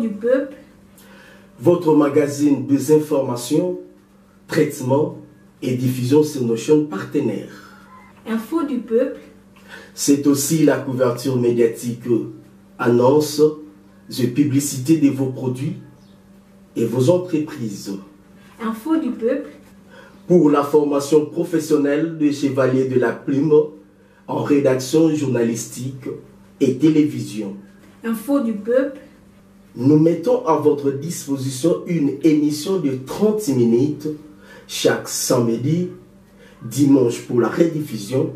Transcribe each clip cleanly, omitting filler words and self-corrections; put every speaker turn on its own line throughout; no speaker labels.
du peuple,
votre magazine des informations, traitement et diffusion sur nos chaînes partenaires.
Info du peuple,
c'est aussi la couverture médiatique, annonces et publicité de vos produits et vos entreprises.
Info du peuple,
pour la formation professionnelle de chevalier de la plume en rédaction journalistique et télévision.
Info du peuple,
nous mettons à votre disposition une émission de 30 minutes chaque samedi, dimanche pour la rediffusion,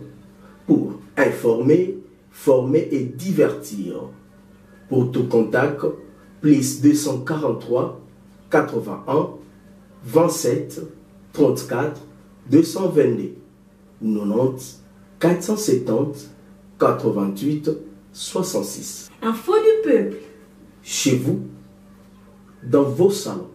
pour informer, former et divertir. Pour tout contact, plus 243 81 27 34 222 90 470 88 66.
Info du peuple.
Chez vous, dans vos salons,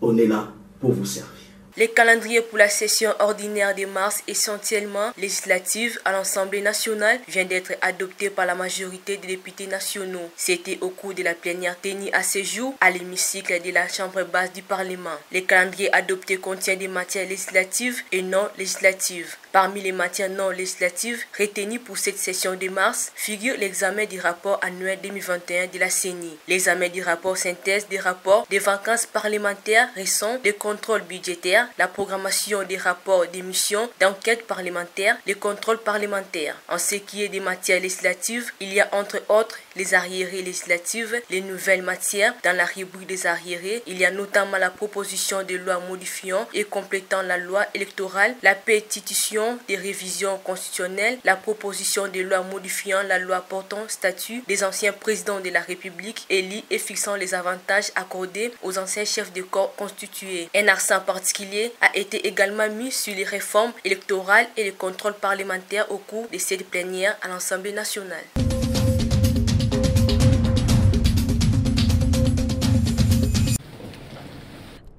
on est là pour vous servir.
Les calendriers pour la session ordinaire de mars essentiellement législative à l'Assemblée nationale vient d'être adopté par la majorité des députés nationaux. C'était au cours de la plénière tenue à ce jour à l'hémicycle de la Chambre basse du Parlement. Les calendriers adoptés contiennent des matières législatives et non législatives. Parmi les matières non législatives retenues pour cette session de mars figure l'examen du rapport annuel 2021 de la CENI, l'examen du rapport synthèse des rapports des vacances parlementaires récents, des contrôles budgétaires, la programmation des rapports des missions d'enquête parlementaire, les contrôles parlementaires. En ce qui est des matières législatives, il y a entre autres les arriérés législatives, les nouvelles matières. Dans la rubrique des arriérés, il y a notamment la proposition de loi modifiant et complétant la loi électorale, la pétition des révisions constitutionnelles, la proposition de loi modifiant la loi portant statut des anciens présidents de la République élus et fixant les avantages accordés aux anciens chefs de corps constitués. Un accent particulier a été également mis sur les réformes électorales et les contrôles parlementaires au cours de cette plénière à l'Assemblée nationale.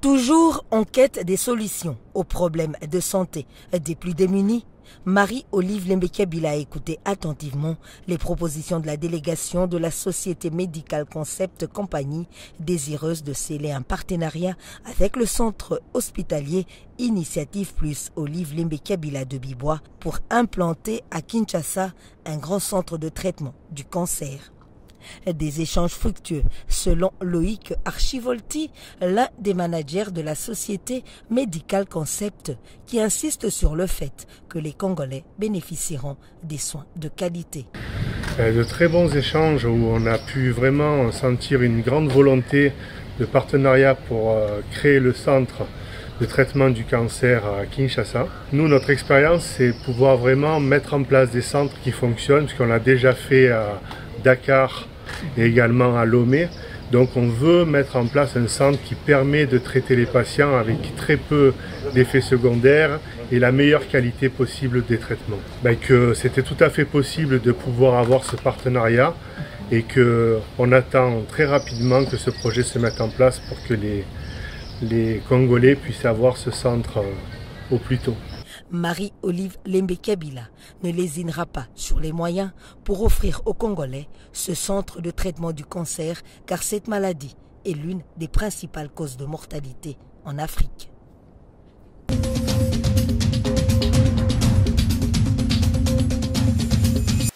Toujours en quête des solutions aux problèmes de santé des plus démunis, Marie-Olive Lembekabila a écouté attentivement les propositions de la délégation de la Société Médicale Concept Compagnie, désireuse de sceller un partenariat avec le centre hospitalier Initiative Plus Olive Lembekabila de Bibois pour implanter à Kinshasa un grand centre de traitement du cancer. Des échanges fructueux, selon Loïc Archivolti, l'un des managers de la société Médicale Concept, qui insiste sur le fait que les Congolais bénéficieront des soins de qualité.
De très bons échanges où on a pu vraiment sentir une grande volonté de partenariat pour créer le centre de traitement du cancer à Kinshasa. Nous, notre expérience, c'est pouvoir vraiment mettre en place des centres qui fonctionnent, puisqu'on l'a déjà fait à Dakar et également à Lomé. Donc on veut mettre en place un centre qui permet de traiter les patients avec très peu d'effets secondaires et la meilleure qualité possible des traitements. Que c'était tout à fait possible de pouvoir avoir ce partenariat et qu'on attend très rapidement que ce projet se mette en place pour que les Congolais puissent avoir ce centre au plus tôt.
Marie-Olive Lembekabila ne lésinera pas sur les moyens pour offrir aux Congolais ce centre de traitement du cancer, car cette maladie est l'une des principales causes de mortalité en Afrique.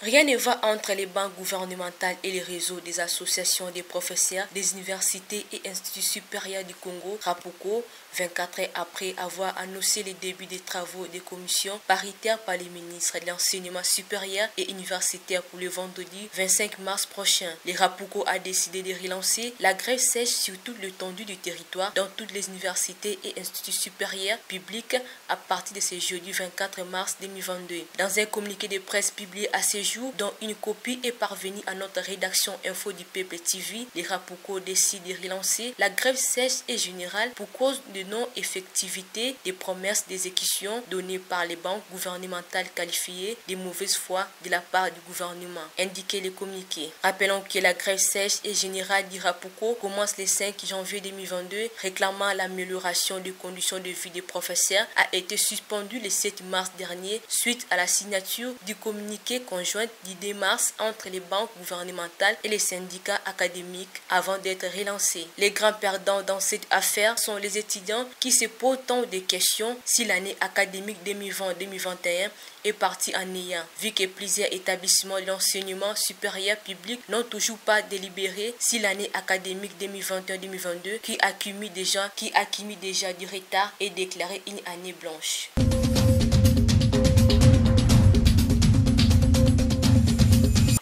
Rien ne va entre les banques gouvernementales et les réseaux des associations des professeurs des universités et instituts supérieurs du Congo, RAPUCO, 24 heures après avoir annoncé le début des travaux des commissions paritaires par les ministres de l'enseignement supérieur et universitaire pour le vendredi 25 mars prochain. Le RAPUCO a décidé de relancer la grève sèche sur toute l'étendue du territoire dans toutes les universités et instituts supérieurs publics à partir de ce jeudi 24 mars 2022. Dans un communiqué de presse publié à ce jour, dont une copie est parvenue à notre rédaction Info du Peuple TV, le RAPUCO décide de relancer la grève sèche et générale pour cause de non-effectivité des promesses d'exécution données par les banques gouvernementales qualifiées de mauvaise foi de la part du gouvernement, indiquait les communiqués. Rappelons que la grève sèche et générale d'Irapuko commence le 5 janvier 2022, réclamant l'amélioration des conditions de vie des professeurs, a été suspendue le 7 mars dernier suite à la signature du communiqué conjoint du 2 mars entre les banques gouvernementales et les syndicats académiques avant d'être relancés. Les grands perdants dans cette affaire sont les étudiants qui se posent tant de questions si l'année académique 2020-2021 est partie en néant, vu que plusieurs établissements de l'enseignement supérieur public n'ont toujours pas délibéré si l'année académique 2021-2022 qui accumule déjà du retard est déclarée une année blanche.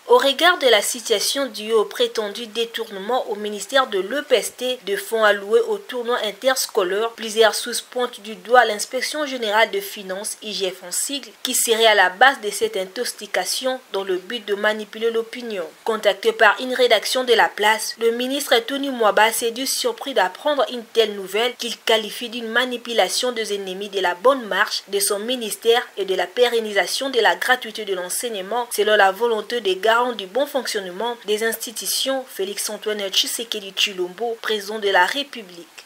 Au regard de la situation due au prétendu détournement au ministère de l'EPST de fonds alloués au tournoi interscolaire, plusieurs sources pointent du doigt l'inspection générale de finances, IGF en sigle, qui serait à la base de cette intoxication dans le but de manipuler l'opinion. Contacté par une rédaction de La Place, le ministre Tony Mwaba s'est dû surpris d'apprendre une telle nouvelle qu'il qualifie d'une manipulation des ennemis de la bonne marche de son ministère et de la pérennisation de la gratuité de l'enseignement selon la volonté des garants du bon fonctionnement des institutions. Félix-Antoine Tshisekedi Tshilombo, président de la République.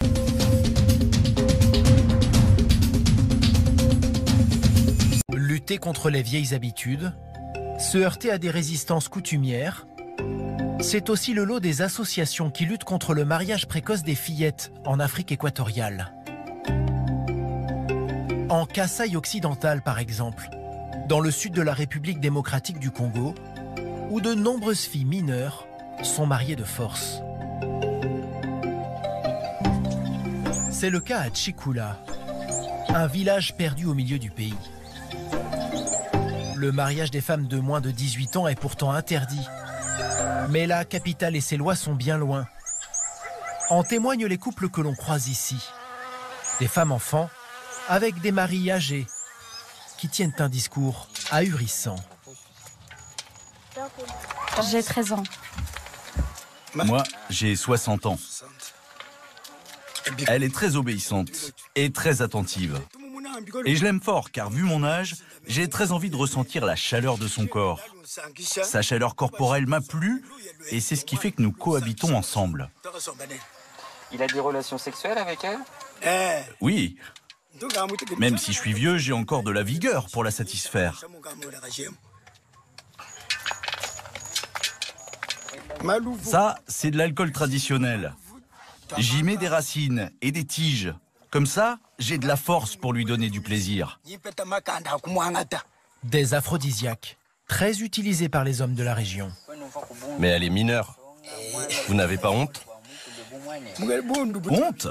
Lutter contre les vieilles habitudes, se heurter à des résistances coutumières, c'est aussi le lot des associations qui luttent contre le mariage précoce des fillettes en Afrique équatoriale. En Kasaï occidental par exemple, dans le sud de la République démocratique du Congo, où de nombreuses filles mineures sont mariées de force. C'est le cas à Tchikula, un village perdu au milieu du pays. Le mariage des femmes de moins de 18 ans est pourtant interdit. Mais la capitale et ses lois sont bien loin. En témoignent les couples que l'on croise ici. Des femmes enfants avec des maris âgés qui tiennent un discours ahurissant.
J'ai 13 ans.
Moi, j'ai 60 ans. Elle est très obéissante et très attentive. Et je l'aime fort, car vu mon âge, j'ai très envie de ressentir la chaleur de son corps. Sa chaleur corporelle m'a plu, et c'est ce qui fait que nous cohabitons ensemble.
Il a des relations sexuelles avec elle?
Oui. Même si je suis vieux, j'ai encore de la vigueur pour la satisfaire. Ça, c'est de l'alcool traditionnel. J'y mets des racines et des tiges. Comme ça, j'ai de la force pour lui donner du plaisir.
Des aphrodisiaques, très utilisés par les hommes de la région.
Mais elle est mineure. Vous n'avez pas honte?
Honte?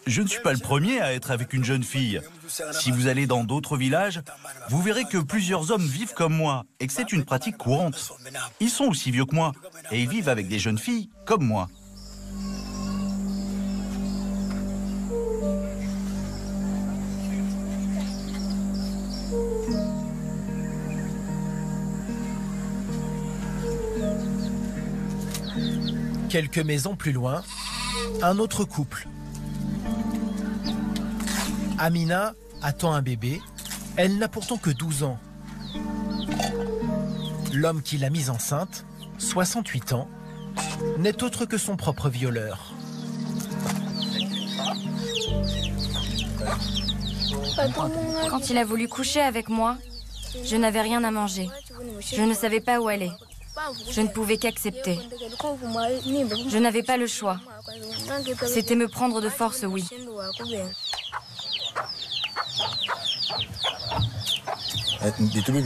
Je ne suis pas le premier à être avec une jeune fille. Si vous allez dans d'autres villages, vous verrez que plusieurs hommes vivent comme moi et que c'est une pratique courante. Ils sont aussi vieux que moi et ils vivent avec des jeunes filles comme moi.
Quelques maisons plus loin, un autre couple. Amina attend un bébé. Elle n'a pourtant que 12 ans. L'homme qui l'a mise enceinte, 68 ans, n'est autre que son propre violeur.
Quand il a voulu coucher avec moi, je n'avais rien à manger. Je ne savais pas où aller. Je ne pouvais qu'accepter. Je n'avais pas le choix. C'était me prendre de force, oui.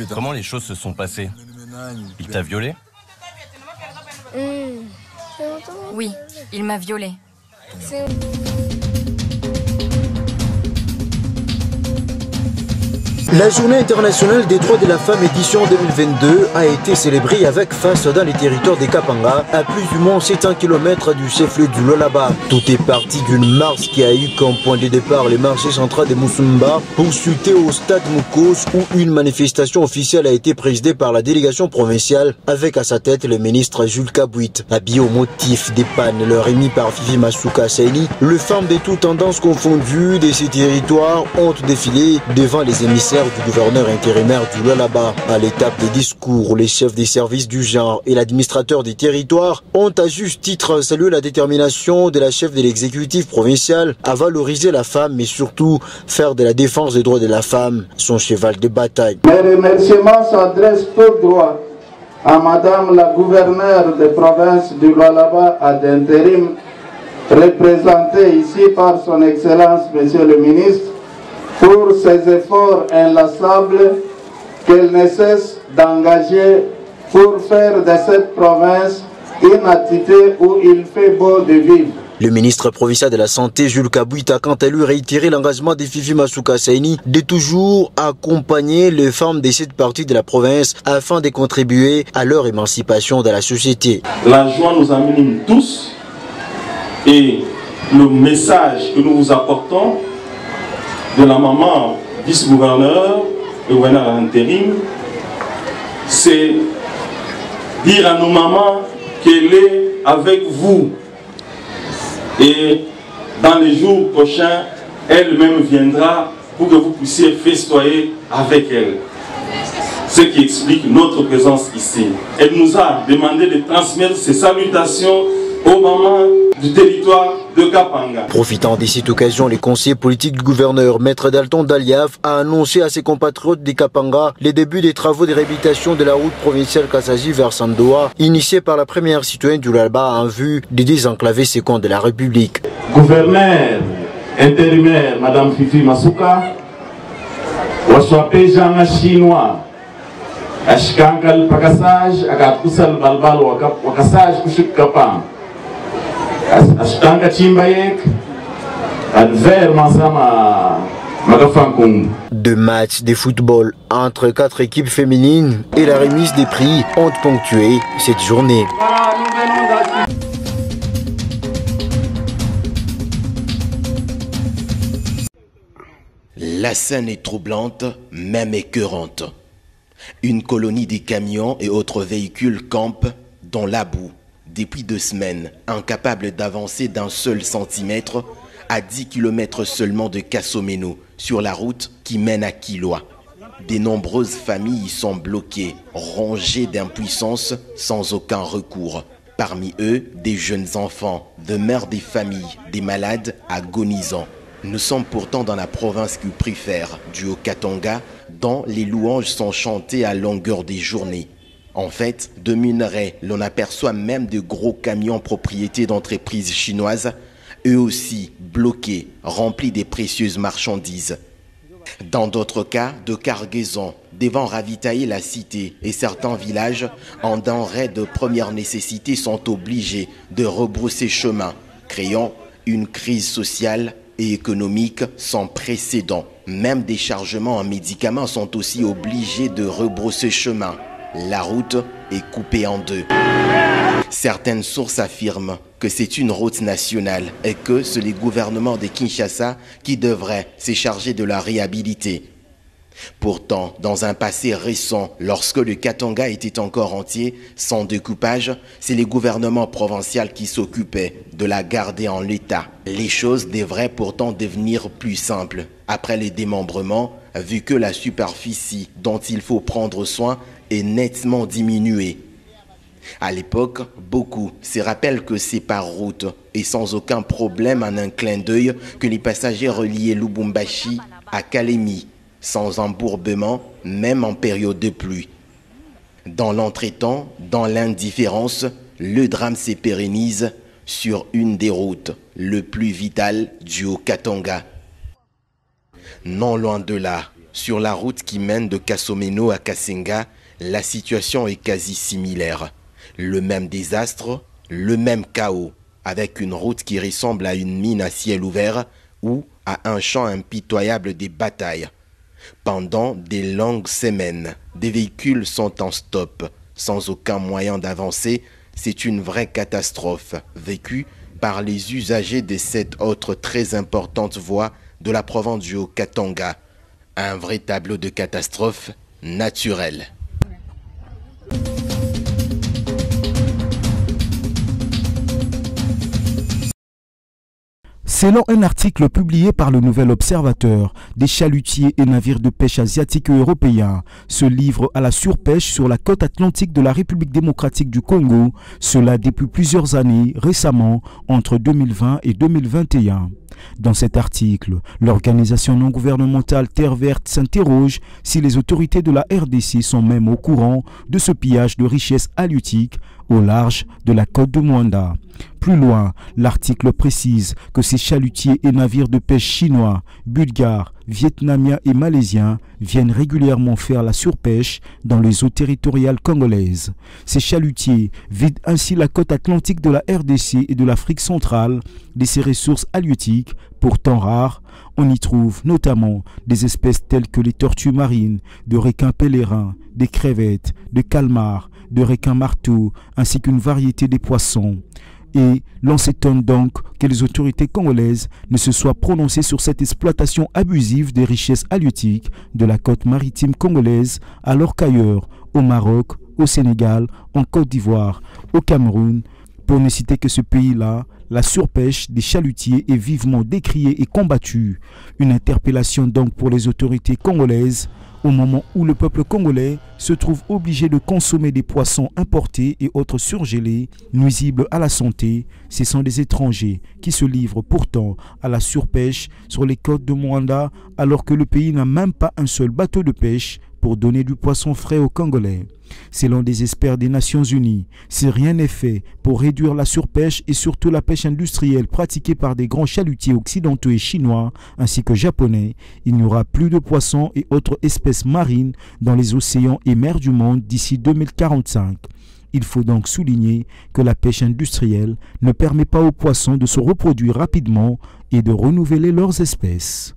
Comment les choses se sont passées? Il t'a violée?
Oui, il m'a violée.
La journée internationale des droits de la femme édition 2022 a été célébrée avec face dans les territoires des Kapanga, à plus ou moins 700 km du chef-lieu du Lualaba. Tout est parti d'une marche qui a eu comme point de départ le marché central de Musumba pour chuter au stade Moukos où une manifestation officielle a été présidée par la délégation provinciale avec à sa tête le ministre Jules Kabouit. Habillé au motif des pannes leur émis par Fifi Masuka Saini, les femmes de toutes tendances confondues de ces territoires ont défilé devant les émissaires du gouverneur intérimaire du Lualaba. À l'étape des discours, les chefs des services du genre et l'administrateur des territoires ont à juste titre salué la détermination de la chef de l'exécutif provincial à valoriser la femme, mais surtout faire de la défense des droits de la femme son cheval de bataille.
Mes remerciements s'adressent tout droit à Madame la gouverneure de province du Lualaba à d'intérim, représentée ici par son Excellence Monsieur le ministre, pour ses efforts inlassables qu'elle ne cesse d'engager pour faire de cette province une entité où il fait beau de vivre.
Le ministre provincial de la Santé, Jules Kabouit, a quant à lui réitéré l'engagement de Fifi Masuka Saini de toujours accompagner les femmes de cette partie de la province afin de contribuer à leur émancipation dans la société.
La joie nous anime tous et le message que nous vous apportons de la maman vice-gouverneur, le gouverneur à l'intérim, c'est dire à nos mamans qu'elle est avec vous. Et dans les jours prochains, elle-même viendra pour que vous puissiez festoyer avec elle. Ce qui explique notre présence ici. Elle nous a demandé de transmettre ses salutations aux mamans du territoire de Kapanga.
Profitant de cette occasion, les conseillers politiques du gouverneur, Maître Dalton Daliaf, a annoncé à ses compatriotes des Kapanga les débuts des travaux de réhabilitation de la route provinciale Kassaji vers Sandoa, initiée par la première citoyenne du Lualaba en vue de désenclaver ces comptes de la République.
Gouverneur intérimaire, Madame Fifi Masuka, waswape janga chinois, ashkankal pakasaj, agakusal balbal wakasaj kushik kapang.
Deux matchs de football entre 4 équipes féminines et la remise des prix ont ponctué cette journée.
La scène est troublante, même écœurante. Une colonie de camions et autres véhicules campent dans la boue. Depuis 2 semaines, incapables d'avancer d'un seul centimètre, à 10 km seulement de Kassomeno, sur la route qui mène à Kiloa. De nombreuses familles y sont bloquées, rongées d'impuissance, sans aucun recours. Parmi eux, des jeunes enfants, des mères des familles, des malades agonisants. Nous sommes pourtant dans la province qu'ils préfèrent, du Haut-Katanga, dont les louanges sont chantées à longueur des journées. En fait, de minerais, l'on aperçoit même de gros camions propriétés d'entreprises chinoises, eux aussi bloqués, remplis des précieuses marchandises. Dans d'autres cas, de cargaisons devant ravitailler la cité et certains villages en denrées de première nécessité sont obligés de rebrousser chemin, créant une crise sociale et économique sans précédent. Même des chargements en médicaments sont aussi obligés de rebrousser chemin. La route est coupée en deux. Certaines sources affirment que c'est une route nationale et que c'est le gouvernement de Kinshasa qui devrait se charger de la réhabiliter. Pourtant, dans un passé récent, lorsque le Katanga était encore entier, sans découpage, c'est le gouvernement provincial qui s'occupait de la garder en l'état. Les choses devraient pourtant devenir plus simples après les démembrements, vu que la superficie dont il faut prendre soin est nettement diminuée. À l'époque, beaucoup se rappellent que c'est par route et sans aucun problème en un clin d'œil que les passagers reliaient Lubumbashi à Kalemi, sans embourbement, même en période de pluie. Dans l'entretemps, dans l'indifférence, le drame se pérennise sur une des routes les plus vitales du Haut-Katanga. Non loin de là, sur la route qui mène de Kassomeno à Kasenga, la situation est quasi similaire. Le même désastre, le même chaos, avec une route qui ressemble à une mine à ciel ouvert ou à un champ impitoyable des batailles. Pendant des longues semaines, des véhicules sont en stop, sans aucun moyen d'avancer. C'est une vraie catastrophe vécue par les usagers de cette autre très importante voie de la province du Haut-Katanga. Un vrai tableau de catastrophe naturelle.
Selon un article publié par le Nouvel Observateur, des chalutiers et navires de pêche asiatiques et européens se livrent à la surpêche sur la côte atlantique de la République démocratique du Congo, cela depuis plusieurs années, récemment entre 2020 et 2021. Dans cet article, l'organisation non gouvernementale Terre Verte s'interroge si les autorités de la RDC sont même au courant de ce pillage de richesses halieutiques au large de la côte de Mwanda. Plus loin, l'article précise que ces chalutiers et navires de pêche chinois, bulgares, vietnamiens et malaisiens viennent régulièrement faire la surpêche dans les eaux territoriales congolaises. Ces chalutiers vident ainsi la côte atlantique de la RDC et de l'Afrique centrale de ses ressources halieutiques, pourtant rares. On y trouve notamment des espèces telles que les tortues marines, de requins pèlerins, des crevettes, de calmars, de requins marteaux, ainsi qu'une variété de poissons. Et l'on s'étonne donc que les autorités congolaises ne se soient prononcées sur cette exploitation abusive des richesses halieutiques de la côte maritime congolaise, alors qu'ailleurs, au Maroc, au Sénégal, en Côte d'Ivoire, au Cameroun, pour ne citer que ce pays-là, la surpêche des chalutiers est vivement décriée et combattue. Une interpellation donc pour les autorités congolaises, au moment où le peuple congolais se trouve obligé de consommer des poissons importés et autres surgelés, nuisibles à la santé. Ce sont des étrangers qui se livrent pourtant à la surpêche sur les côtes de Mwanda, alors que le pays n'a même pas un seul bateau de pêche pour donner du poisson frais aux Congolais. Selon des experts des Nations Unies, si rien n'est fait pour réduire la surpêche et surtout la pêche industrielle pratiquée par des grands chalutiers occidentaux et chinois ainsi que japonais, il n'y aura plus de poissons et autres espèces marines dans les océans et mers du monde d'ici 2045. Il faut donc souligner que la pêche industrielle ne permet pas aux poissons de se reproduire rapidement et de renouveler leurs espèces.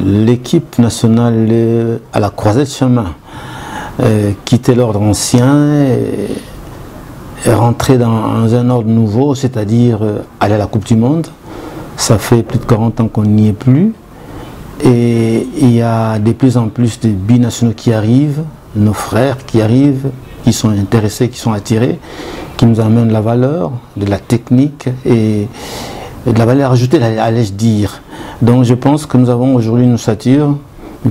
L'équipe nationale à la croisée de chemin quittait l'ordre ancien et est rentrée dans un ordre nouveau, c'est-à-dire aller à la Coupe du Monde. Ça fait plus de 40 ans qu'on n'y est plus. Et il y a de plus en plus de binationaux qui arrivent, nos frères qui arrivent, qui sont intéressés, qui sont attirés, qui nous amènent la valeur, de la technique et de la valeur ajoutée, allais-je dire. Donc je pense que nous avons aujourd'hui une ossature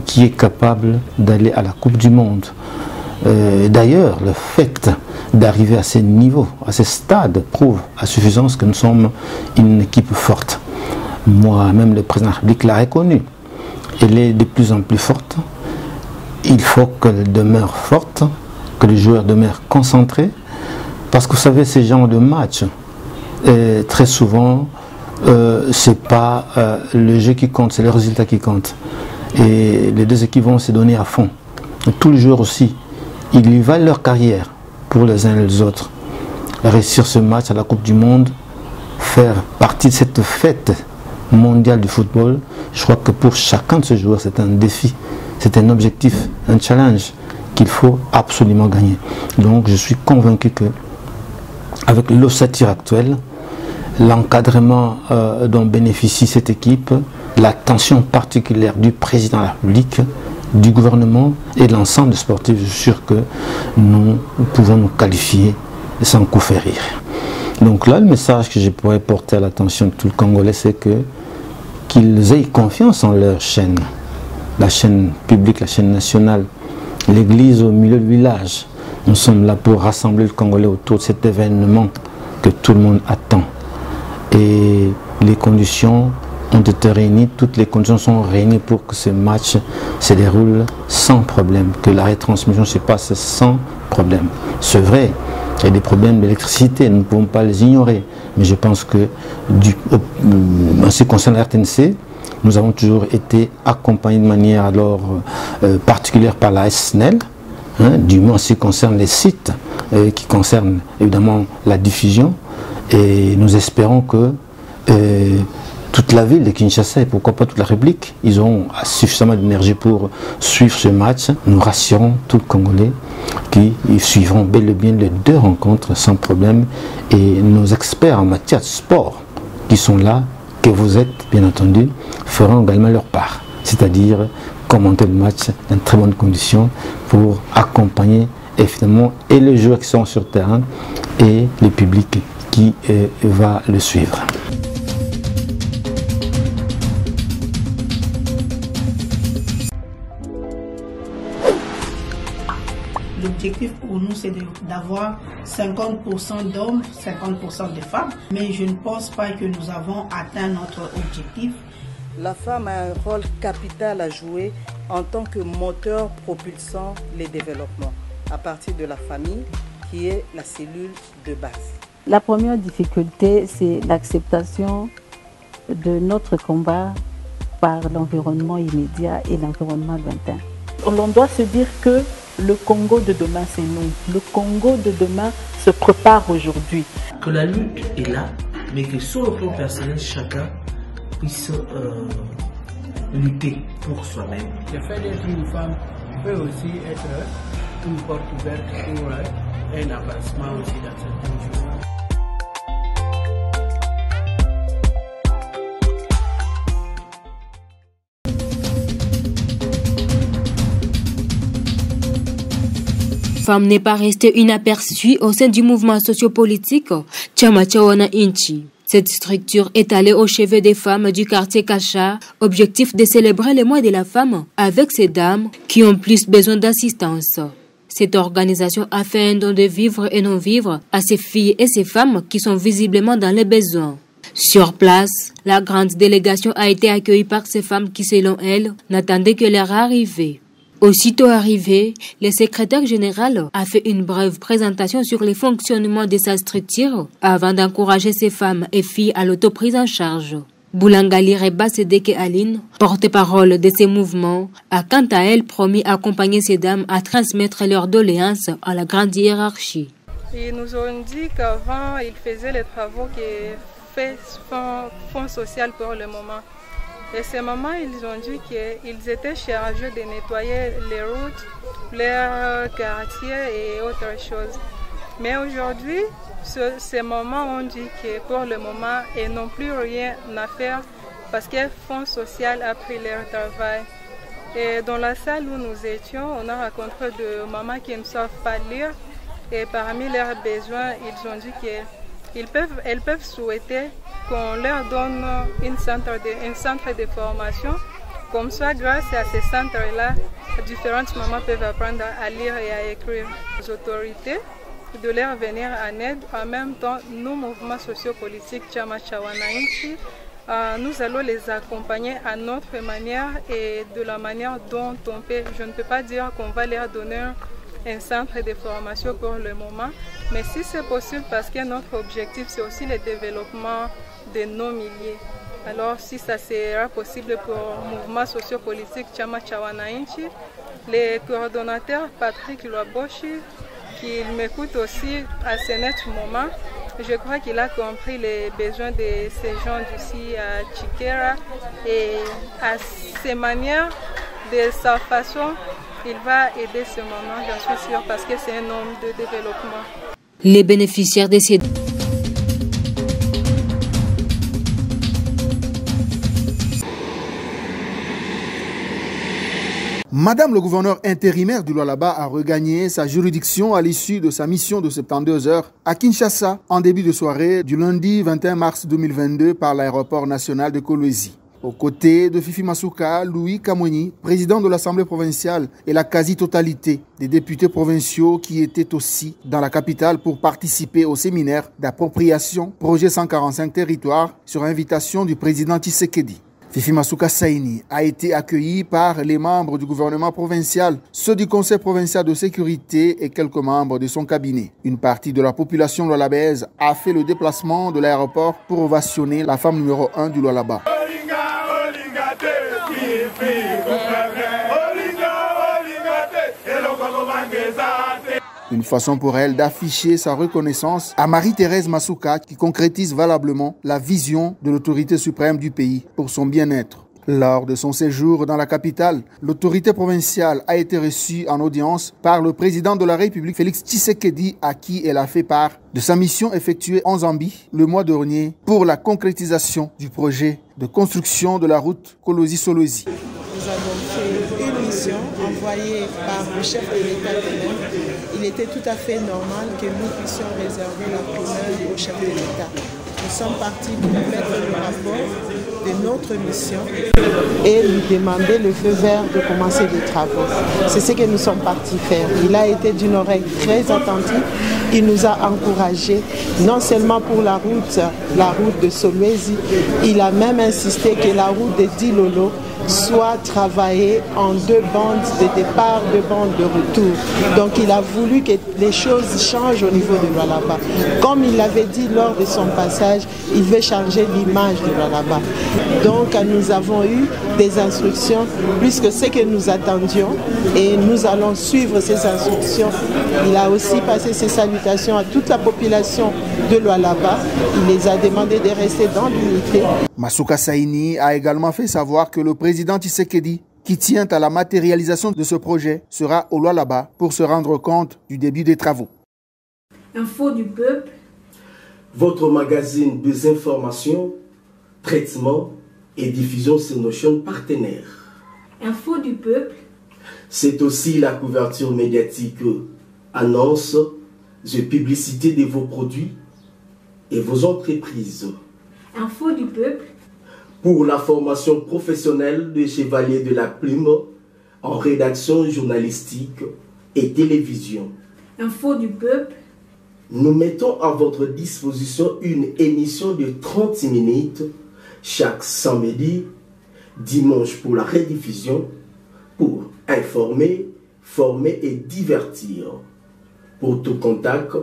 qui est capable d'aller à la Coupe du Monde. D'ailleurs, le fait d'arriver à ce niveau, à ce stade, prouve à suffisance que nous sommes une équipe forte. Moi-même, le président de la République l'a reconnu. Elle est de plus en plus forte. Il faut qu'elle demeure forte, que les joueurs demeurent concentrés. Parce que vous savez, ces genres de matchs, très souvent, c'est pas le jeu qui compte, c'est le résultat qui compte. Et les deux équipes vont se donner à fond. Et tous les joueurs aussi, ils y valent leur carrière pour les uns et les autres. Réussir ce match à la Coupe du Monde, faire partie de cette fête mondiale du football, je crois que pour chacun de ces joueurs, c'est un défi, c'est un objectif, un challenge qu'il faut absolument gagner. Donc je suis convaincu que avec l'ossature actuelle, l'encadrement dont bénéficie cette équipe, l'attention particulière du président de la République, du gouvernement et de l'ensemble des sportifs, je suis sûr que nous pouvons nous qualifier sans coup férir. Donc là, le message que je pourrais porter à l'attention de tout le Congolais, c'est qu'ils aient confiance en leur chaîne, la chaîne publique, la chaîne nationale, l'église au milieu du village. Nous sommes là pour rassembler le Congolais autour de cet événement que tout le monde attend. Et les conditions ont été réunies, toutes les conditions sont réunies pour que ce match se déroule sans problème, que la retransmission se passe sans problème. C'est vrai, il y a des problèmes d'électricité, nous ne pouvons pas les ignorer, mais je pense que en ce qui concerne la RTNC, nous avons toujours été accompagnés de manière alors particulière par la SNEL, du moins en ce qui concerne les sites, qui concernent évidemment la diffusion. Et nous espérons que toute la ville de Kinshasa et pourquoi pas toute la République, ils auront suffisamment d'énergie pour suivre ce match. Nous rassurons tous les Congolais qui suivront bel et bien les 2 rencontres sans problème. Et nos experts en matière de sport qui sont là, que vous êtes bien entendu, feront également leur part. C'est-à-dire commenter le match dans de très bonnes conditions pour accompagner évidemment et les joueurs qui sont sur le terrain et le public qui va le suivre.
L'objectif pour nous, c'est d'avoir 50% d'hommes, 50% de femmes. Mais je ne pense pas que nous avons atteint notre objectif.
La femme a un rôle capital à jouer en tant que moteur propulsant les développements à partir de la famille qui est la cellule de base.
La première difficulté, c'est l'acceptation de notre combat par l'environnement immédiat et l'environnement lointain. On doit se dire que le Congo de demain, c'est nous. Le Congo de demain se prépare aujourd'hui.
Que la lutte est là, mais que sur le plan personnel, chacun puisse lutter pour soi-même.
Le fait d'être une femme peut aussi être une porte ouverte pour un avancement aussi dans certaines choses.
Femme n'est pas restée inaperçue au sein du mouvement sociopolitique Chama cha Wananchi. Cette structure est allée au chevet des femmes du quartier Kacha, objectif de célébrer le mois de la femme avec ces dames qui ont plus besoin d'assistance. Cette organisation a fait un don de vivre et non-vivre à ces filles et ces femmes qui sont visiblement dans les besoins. Sur place, la grande délégation a été accueillie par ces femmes qui, selon elles, n'attendaient que leur arrivée. Aussitôt arrivé, le secrétaire général a fait une brève présentation sur les fonctionnements de sa structure avant d'encourager ces femmes et filles à l'autoprise en charge. Boulangali Reba Sedeke Aline, porte-parole de ces mouvements, a quant à elle promis d'accompagner ces dames à transmettre leurs doléances à la grande hiérarchie.
Ils nous ont dit qu'avant, ils faisaient les travaux que fait Fonds social pour le moment. Et ces moments, ils ont dit qu'ils étaient chargés de nettoyer les routes, leurs quartiers et autres choses. Mais aujourd'hui, ces moments ont dit que pour le moment, ils n'ont plus rien à faire parce que Fonds social a pris leur travail. Et dans la salle où nous étions, on a rencontré des mamans qui ne savent pas lire. Et parmi leurs besoins, ils ont dit qu'elles peuvent souhaiter qu'on leur donne un centre de formation. Comme ça, grâce à ces centres-là, différentes mamans peuvent apprendre à lire et à écrire. Les autorités de leur venir en aide. En même temps, nos mouvements sociopolitiques, Chama cha Wananchi, nous allons les accompagner à notre manière et de la manière dont on peut. Je ne peux pas dire qu'on va leur donner un centre de formation pour le moment, mais si c'est possible, parce que notre objectif c'est aussi le développement de nos milliers. Alors si ça sera possible pour le mouvement sociopolitique Chama cha Wananchi, le coordonnateur Patrick Lwaboshi, qui m'écoute aussi à ce net moment, je crois qu'il a compris les besoins de ces gens d'ici à Chikera et à ses manières, de sa façon, il va aider ce moment, j'en suis sûre, parce que c'est un homme de développement.
Les bénéficiaires de ces...
Madame le gouverneur intérimaire du Lualaba a regagné sa juridiction à l'issue de sa mission de 72 heures à Kinshasa en début de soirée du lundi 21 mars 2022 par l'aéroport national de Kolwezi. Aux côtés de Fifi Masuka, Louis Kamweni, président de l'Assemblée provinciale et la quasi-totalité des députés provinciaux qui étaient aussi dans la capitale pour participer au séminaire d'appropriation projet 145 territoires sur invitation du président Tshisekedi. Fifi Masuka Saini a été accueilli par les membres du gouvernement provincial, ceux du conseil provincial de sécurité et quelques membres de son cabinet. Une partie de la population lualabaise a fait le déplacement de l'aéroport pour ovationner la femme numéro 1 du Lualaba. Une façon pour elle d'afficher sa reconnaissance à Marie-Thérèse Masuka qui concrétise valablement la vision de l'autorité suprême du pays pour son bien-être. Lors de son séjour dans la capitale, l'autorité provinciale a été reçue en audience par le président de la République, Félix Tshisekedi, à qui elle a fait part de sa mission effectuée en Zambie le mois dernier pour la concrétisation du projet de construction de la route Kolosi-Solosi.
Nous avons fait une mission envoyée par le chef de l'État lui-même. Il était tout à fait normal que nous puissions réserver la primeur au chef de l'État. Nous sommes partis pour mettre le rapport de notre mission et lui demander le feu vert de commencer les travaux. C'est ce que nous sommes partis faire. Il a été d'une oreille très attentive. Il nous a encouragés, non seulement pour la route de Solwezi, il a même insisté que la route de Dilolo soit travaillée en 2 bandes de départ, 2 bandes de retour. Donc il a voulu que les choses changent au niveau de Lualaba. Comme il l'avait dit lors de son passage, il veut changer l'image de Lualaba. Donc nous avons eu des instructions plus que ce que nous attendions et nous allons suivre ces instructions. Il a aussi passé ses salutations à toute la population de Lualaba. Il les a demandé de rester dans l'unité.
Masuka Saini a également fait savoir que le président Tshisekedi, qui tient à la matérialisation de ce projet, sera au Lualaba pour se rendre compte du début des travaux.
Info du peuple.
Votre magazine des informations, traitement et diffusion sur nos chaînes partenaires.
Info du peuple.
C'est aussi la couverture médiatique, annonces et publicité de vos produits et vos entreprises.
Info du peuple.
Pour la formation professionnelle des chevaliers de la plume en rédaction journalistique et télévision.
Info du peuple.
Nous mettons à votre disposition une émission de 30 minutes chaque samedi, dimanche pour la rediffusion, pour informer, former et divertir. Pour tout contact,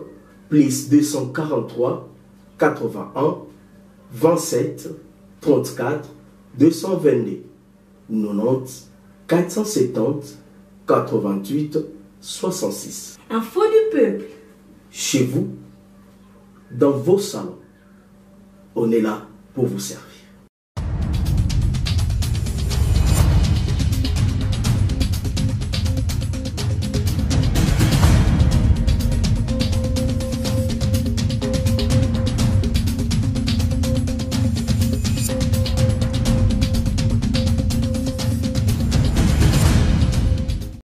plus 243 81 27 34 222 90 470 88 66.
Info du peuple.
Chez vous, dans vos salons, on est là pour vous servir.